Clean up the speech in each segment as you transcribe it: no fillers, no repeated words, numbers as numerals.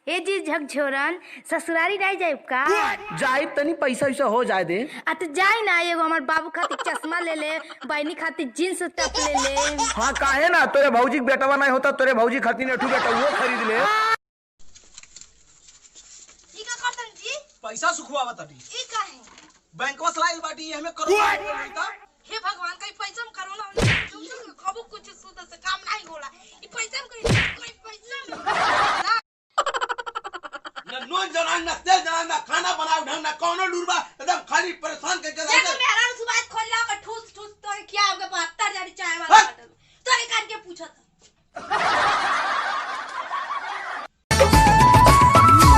ए जी झकझोरन ससुरारी नहीं जाए का? जाए तनी पैसा वैसा हो जाए दे। तो जाए ना, एगो हमार बाबू खातिर चश्मा ले ले, बहनी खातिर जींस टॉप ले ले। हाँ काहे ना, तोरे भौजी बेटवा नहीं होता, तोरे भौजी खातिर नेठू बेटा वो खरीद ले। ई का करतन जी? पैसा सुखवावा ताटी। ई काहे? बैंकवा सलाइल बाटी हमें करो नहीं। हे भगवान, कई पैसा में करो ना, कबो कुछ सुध से काम नहीं होला। ई पैसा में कोई पैसा में ना नोन जनान ना तेल जनान ना खाना बनाओ ढंग ना कौनो लूरबा एकदम खाली परेशान करके रह देखो मेरा सुबह खोल ला के ठूस ठूस तो क्या होगा 72 जारी चाय वाला बटन तो ये काट के पूछत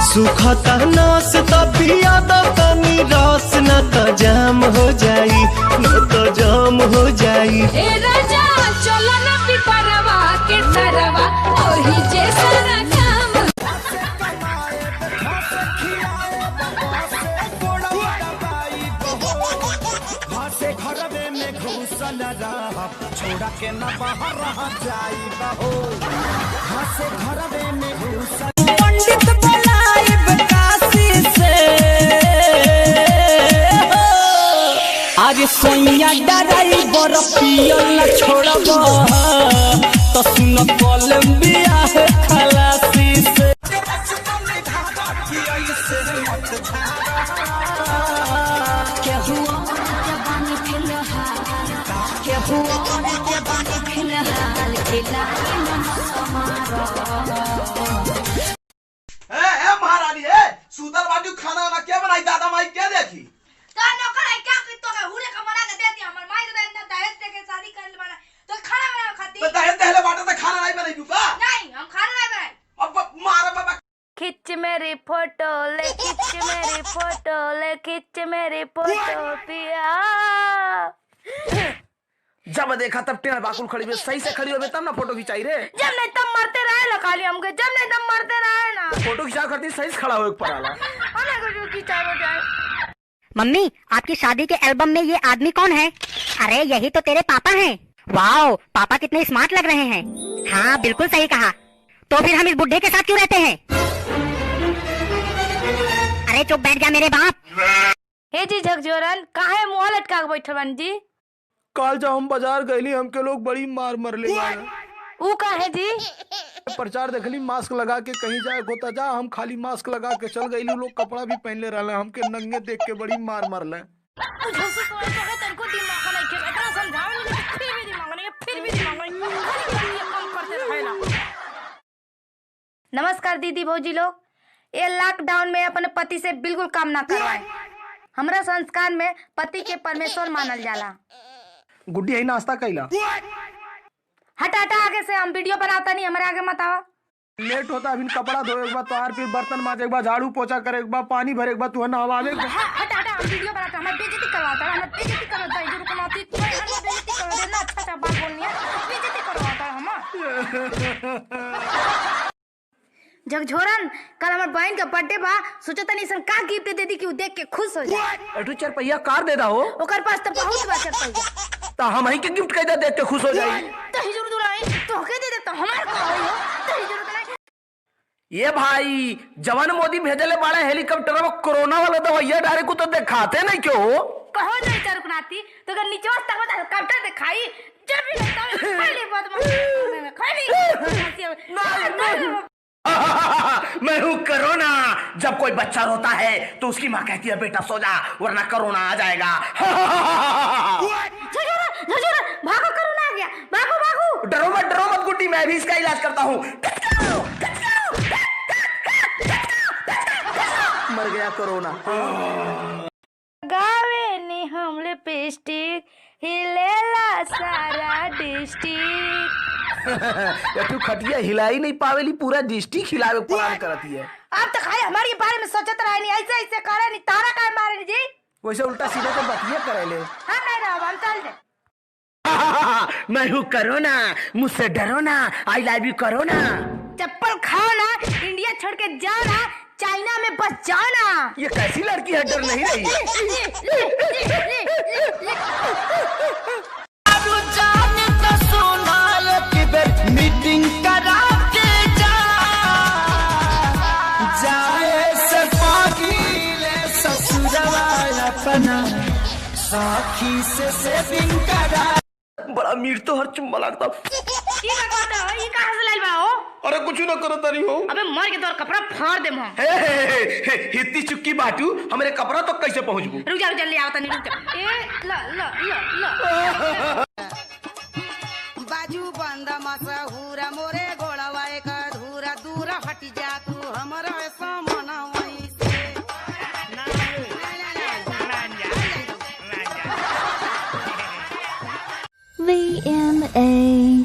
सुखता नस तबिया तनी रस न त जाम हो जाई, न त जाम हो जाई। ए राजा चलो ना पिपरवा के तरवा ओही जे सारा काम से घरवे में घुसल रह छोड़ा के न बाहर रह जाई बहो, से घरवे में घुसल पंडित बुलाए काशी से आज सैया डराई बरपियल छोड़ब तो सुन कोलंबिया है खलासी से। महारानी है सुदर बाटी खाना ना क्या बनाई दादा माई क्या देखी तो नौकर है क्या कि तो हुरे का बना के दे दिया हमर माई दे ना दहेज दे के शादी कर ले वाला तो खाना बना खाती तो दहेज देले बाटे तो खाना नहीं बनाई का नहीं, हम खाना नहीं बनाए। अब मारा बाबा खिच मेरी फोटो ले, खिच मेरी फोटो ले, खिच मेरी फोटो पिया। जब देखा तब टेढ़ बाकुल खड़ी हुई, सही से खड़ी होवे तब ना फोटो खिंचाई रे। जब नहीं तब मरते रहे ला खाली हमके, जब नहीं तब मरते रहे ना। फोटो खिंचा करती सही से खड़ा हो एक पराला। हमें कुछ खिंचा हो जाए। मम्मी आपकी शादी के एल्बम में ये आदमी कौन है? अरे यही तो तेरे पापा हैं। वाओ, पापा कितने स्मार्ट लग रहे हैं। हाँ बिल्कुल सही कहा। तो फिर हम इस बुढ़े के साथ क्यों रहते हैं? अरे चुप बैठ जा मेरे बाप। हे जी झकझोरन काहे मुंह लटका के बैठल बानी जी? कल जब हम बाजार गईली हमके लोग बड़ी मार मरले बाड़े। ऊ काहे जी? प्रचार देखली मास्क लगा के कहीं जाए होता जा, हम खाली मास्क लगा के चल गईली, लोग कपड़ा भी पहनले रहले, हमके नंगे देख के बड़ी मार मरले। नमस्कार दीदी भौजी लोग, ये लॉकडाउन में अपने पति से बिल्कुल काम ना करवाएं। हमरा संस्कार में पति के परमेश्वर मानल जाला। गुड्डी है नाश्ता कैला? हटा हटा आगे से, हम वीडियो बनाता नहीं, हमारे आगे मत आवा। लेट होता अभी कपड़ा धोए एक बार, तोहार फिर बर्तन माजे एक बार, झाड़ू पोछा करे एक बार, पानी भरे एक बार, तू है नहवावे। हटा हटा, हम वीडियो बनाता, हमारी बेइज्जती करवाता है, हमारी बेइज्जती करवाता है, जो कमाती है हमारी बेइज्जती कर देना। अच्छा अच्छा बात बोलनी है, बेइज्जती करवाता है हम। झकझोरन कल हमार बहन का बर्थडे बा, सोचा तनी सन का गिफ्ट दे दी कि उ देख के खुश हो जाए। अटू 4 पहिया कार दे हो, ओकर पास तो बहुत बा 4 पहिया, तो हम ही के गिफ्ट कह दे देख के खुश हो जाई। तो ही जरूरत नहीं, तो के दे दे तो हमार का होई हो, तो ही जरूरत नहीं। ये भाई जवान मोदी भेजले बाड़े हेलीकॉप्टर में, कोरोना वाला दवाइया डायरेक्ट को तो दिखाते नहीं क्यों? कहो नहीं चरुकनाती तो अगर नीचे तक बता हेलीकॉप्टर दिखाई जब भी लगता है खाली बात में खाली मैं हूँ कोरोना। जब कोई बच्चा रोता है तो उसकी माँ कहती है बेटा सो जा वरना कोरोना आ जाएगा। भागो, कोरोना आ गया, भागो भागो। डरो मत गुड्डी, मैं भी इसका इलाज करता हूँ। मर गया कोरोना। गावे ने हम लिपस्टिक हिलेला सारा डिस्ट्रिक्ट। तू खटिया हिलाई नहीं पावेली, पूरा डिस्ट्रिक्ट हिलावे प्लान करती है। आप तो खाली हमारे बारे में सोचत रहे नहीं, ऐसे ऐसे करे नहीं, तारा काय मारे जी? वैसे उल्टा सीधा तो बतिया करेले। हम नहीं रहो, हम चल दे। मैं हूँ कोरोना, मुझसे डरो ना, आई लव यू कोरोना। चप्पल खाओ ना, इंडिया छोड़ के जाओ ना, चाइना में बस जाओ ना। ये कैसी लड़की है, डर नहीं रही? मीटिंग करा के जा साखी से सेविंग करा। बड़ा मीठ तो हर चुम्मा लगता। ई का बात है, ई कहां से लाइल बा हो? अरे कुछ ना करो तारी हो। अबे मर के तोर कपड़ा फाड़ देम हम। हित्ती चुक्की बाटू हमरे कपड़ा तो कैसे पहुंचबू? रुक जा जल्दी आवता नहीं, रुक जा। ए ल ल ल ल बाजू बंद मसहूर मोरे गोड़वा एक धूरा दूर हट जा तू हमरा सामना वहीं से। VMA